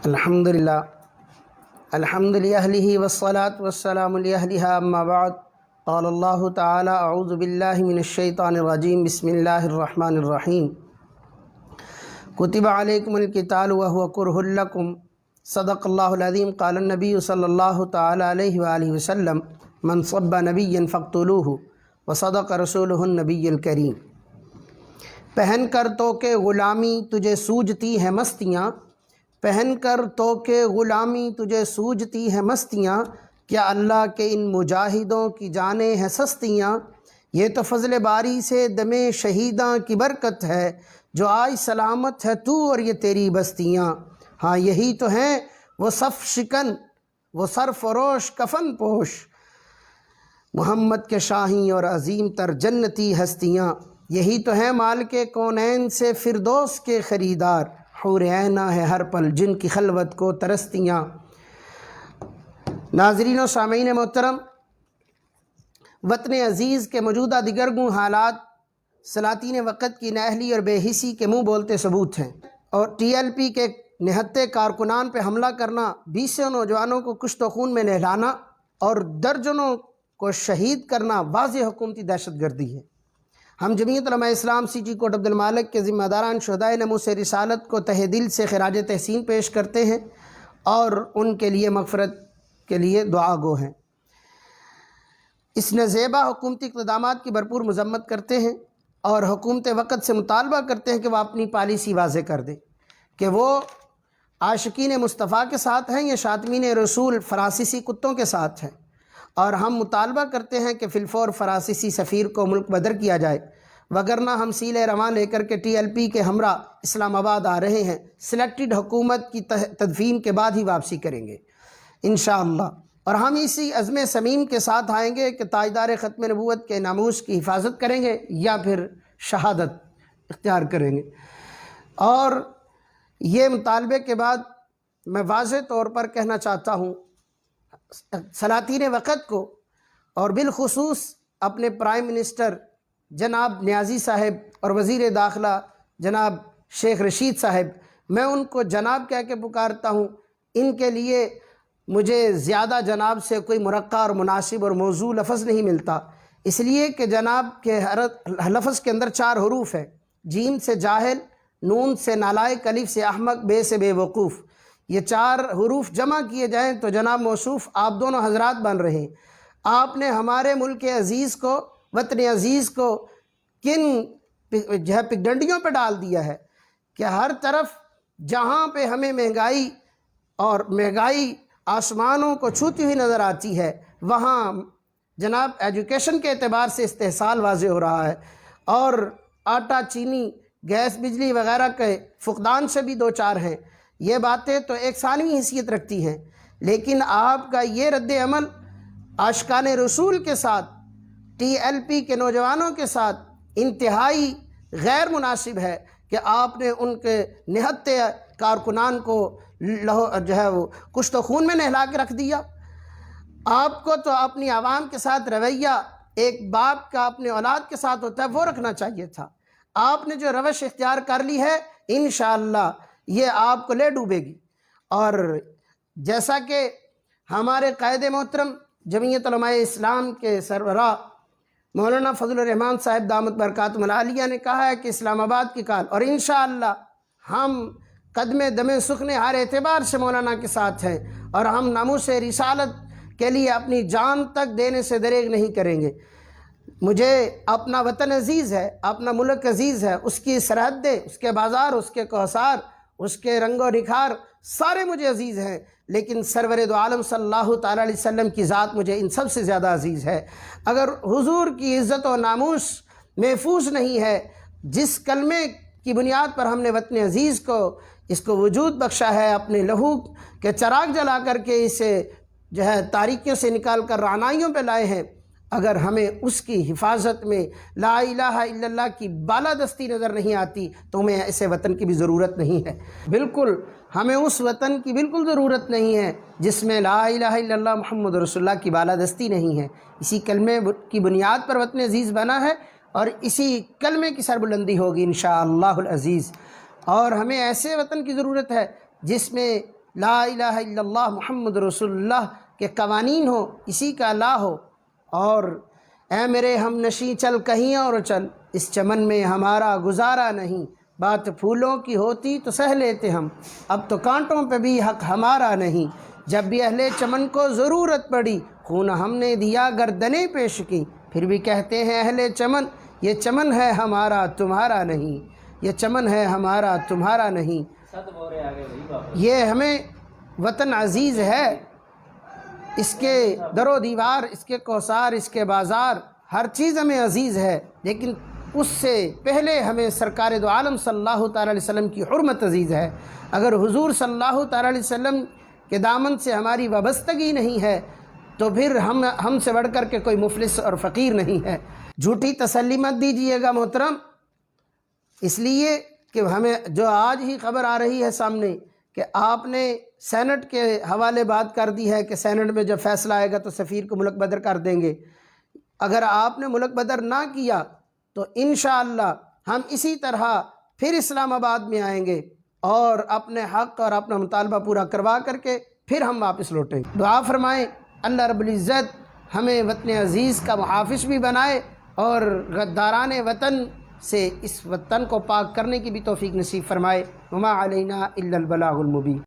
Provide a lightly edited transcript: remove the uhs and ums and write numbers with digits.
الحمدللہ الحمد لأہلہ والصلاة والسلام لأہلہا اما بعد قال اللہ تعالی اعوذ باللہ من الشیطان الرجیم بسم اللہ الرحمن الرحیم کتب علیکم القتال وہو کرہ لکم صدق اللہ العظیم قال النبی صلی اللہ تعالی علیہ وآلہ وسلم من صب نبیا فاقتلوہ وصدق رسولہ النبی الکریم۔ پہن کر تو کہ غلامی تجھے سوجتی ہے مستیاں، پہن کر تو کہ غلامی تجھے سوجتی ہے مستیاں، کیا اللہ کے ان مجاہدوں کی جانیں ہیں سستیاں؟ یہ تو فضل باری سے دم شہیداں کی برکت ہے، جو آج سلامت ہے تو اور یہ تیری بستیاں۔ ہاں یہی تو ہیں وہ صف شکن، وہ سر فروش کفن پوش، محمد کے شاہی اور عظیم تر جنتی ہستیاں۔ یہی تو ہیں مالک کونین سے فردوس کے خریدار، حور عینہ ہے ہر پل جن کی خلوت کو ترستیاں۔ ناظرین و سامعین محترم، وطن عزیز کے موجودہ دیگرگوں حالات سلاطین وقت کی نااہلی اور بے حسی کے منہ بولتے ثبوت ہیں، اور ٹی ایل پی کے نہتے کارکنان پہ حملہ کرنا، 20 نوجوانوں کو کشت و خون میں نہلانا اور درجنوں کو شہید کرنا واضح حکومتی دہشت گردی ہے۔ ہم جمعیت علماء اسلام سی جی کوٹ عبد المالک کے ذمہ داران شہدائے ناموس رسالت کو تہ دل سے خراج تحسین پیش کرتے ہیں اور ان کے لیے مغفرت کے لیے دعا گو ہیں۔ اس نزیبہ حکومتی اقتدامات کی بھرپور مذمت کرتے ہیں اور حکومت وقت سے مطالبہ کرتے ہیں کہ وہ اپنی پالیسی واضح کر دے کہ وہ عاشقین مصطفیٰ کے ساتھ ہیں یا شاتمین رسول فرانسیسی کتوں کے ساتھ ہیں، اور ہم مطالبہ کرتے ہیں کہ فی الفور فرانسیسی سفیر کو ملک بدر کیا جائے، وگرنہ ہم سیل رواں لے کر کے ٹی ایل پی کے ہمراہ اسلام آباد آ رہے ہیں، سلیکٹڈ حکومت کی تدفین کے بعد ہی واپسی کریں گے انشاءاللہ، اور ہم اسی عزم صمیم کے ساتھ آئیں گے کہ تاجدار ختم نبوت کے ناموس کی حفاظت کریں گے یا پھر شہادت اختیار کریں گے۔ اور یہ مطالبے کے بعد میں واضح طور پر کہنا چاہتا ہوں سلاطین وقت کو، اور بالخصوص اپنے پرائم منسٹر جناب نیازی صاحب اور وزیر داخلہ جناب شیخ رشید صاحب، میں ان کو جناب کہہ کے پکارتا ہوں۔ ان کے لیے مجھے زیادہ جناب سے کوئی مرقع اور مناسب اور موزوں لفظ نہیں ملتا، اس لیے کہ جناب کے ہر لفظ کے اندر 4 حروف ہیں، جیم سے جاہل، نون سے نالائق، الف سے احمق، بے سے بے وقوف۔ یہ 4 حروف جمع کیے جائیں تو جناب موصوف آپ دونوں حضرات بن رہے ہیں۔ آپ نے ہمارے ملک عزیز کو، وطن عزیز کو کن پگڈنڈیوں پہ ڈال دیا ہے کہ ہر طرف جہاں پہ ہمیں مہنگائی اور مہنگائی آسمانوں کو چھوتی ہوئی نظر آتی ہے، وہاں جناب ایجوکیشن کے اعتبار سے استحصال واضح ہو رہا ہے، اور آٹا، چینی، گیس، بجلی وغیرہ کے فقدان سے بھی 2-4 ہیں۔ یہ باتیں تو ایک ثانوی حیثیت رکھتی ہیں، لیکن آپ کا یہ رد عمل عاشقان رسول کے ساتھ، ٹی ایل پی کے نوجوانوں کے ساتھ انتہائی غیر مناسب ہے کہ آپ نے ان کے نہتے کارکنان کو وہ کشت و خون میں نہلا کے رکھ دیا۔ آپ کو تو اپنی عوام کے ساتھ رویہ ایک باپ کا اپنے اولاد کے ساتھ ہوتا ہے وہ رکھنا چاہیے تھا۔ آپ نے جو روش اختیار کر لی ہے انشاءاللہ یہ آپ کو لے ڈوبے گی، اور جیسا کہ ہمارے قائد محترم جمعیت علماء اسلام کے سربراہ مولانا فضل الرحمان صاحب دامت برکاتہم العالیہ نے کہا ہے کہ اسلام آباد کی کال، اور انشاءاللہ ہم قدم دم سخن ہر اعتبار سے مولانا کے ساتھ ہیں، اور ہم ناموس رسالت کے لیے اپنی جان تک دینے سے دریغ نہیں کریں گے۔ مجھے اپنا وطن عزیز ہے، اپنا ملک عزیز ہے، اس کی سرحدیں، اس کے بازار، اس کے کوثار، اس کے رنگ و نکھار سارے مجھے عزیز ہیں، لیکن سرور دو عالم صلی اللہ تعالیٰ علیہ وسلم کی ذات مجھے ان سب سے زیادہ عزیز ہے۔ اگر حضور کی عزت و ناموس محفوظ نہیں ہے، جس کلمے کی بنیاد پر ہم نے وطن عزیز کو اس کو وجود بخشا ہے، اپنے لہو کے چراغ جلا کر کے اسے تاریکیوں سے نکال کر رعنائیوں پہ لائے ہیں، اگر ہمیں اس کی حفاظت میں لا الہ الا اللہ کی بالادستی نظر نہیں آتی تو ہمیں ایسے وطن کی بھی ضرورت نہیں ہے۔ بالکل ہمیں اس وطن کی بالکل ضرورت نہیں ہے جس میں لا الہ الا اللہ محمد رسول اللہ کی بالادستی نہیں ہے۔ اسی کلمے کی بنیاد پر وطن عزیز بنا ہے، اور اسی کلمے کی سربلندی ہوگی انشاءاللہ العزیز۔ اور ہمیں ایسے وطن کی ضرورت ہے جس میں لا الہ الا اللہ محمد رسول اللہ کے قوانین ہو، اسی کا لا ہو، اور اے میرے ہم نشیں چل کہیں اور چل، اس چمن میں ہمارا گزارا نہیں، بات پھولوں کی ہوتی تو سہ لیتے ہم، اب تو کانٹوں پہ بھی حق ہمارا نہیں، جب بھی اہل چمن کو ضرورت پڑی خون ہم نے دیا گردنیں پیش کی، پھر بھی کہتے ہیں اہل چمن یہ چمن ہے ہمارا تمہارا نہیں، یہ چمن ہے ہمارا تمہارا نہیں۔ یہ ہمیں وطن عزیز ہے، اس کے در و دیوار، اس کے کوثار، اس کے بازار، ہر چیز ہمیں عزیز ہے، لیکن اس سے پہلے ہمیں سرکار دو عالم صلی اللہ تعالیٰ علیہ وسلم کی حرمت عزیز ہے۔ اگر حضور صلی اللہ تعالیٰ علیہ وسلم کے دامن سے ہماری وابستگی نہیں ہے تو پھر ہم سے بڑھ کر کے کوئی مفلس اور فقیر نہیں ہے۔ جھوٹی تسلی مت دیجیے گا محترم، اس لیے کہ ہمیں جو آج ہی خبر آ رہی ہے سامنے کہ آپ نے سینٹ کے حوالے بات کر دی ہے کہ سینٹ میں جب فیصلہ آئے گا تو سفیر کو ملک بدر کر دیں گے۔ اگر آپ نے ملک بدر نہ کیا تو انشاءاللہ ہم اسی طرح پھر اسلام آباد میں آئیں گے اور اپنے حق اور اپنا مطالبہ پورا کروا کر کے پھر ہم واپس لوٹیں گے۔ دعا فرمائیں اللہ رب العزت ہمیں وطن عزیز کا محافظ بھی بنائے اور غداران وطن سے اس وطن کو پاک کرنے کی بھی توفیق نصیب فرمائے۔ وما علینا الا البلاغ المبین۔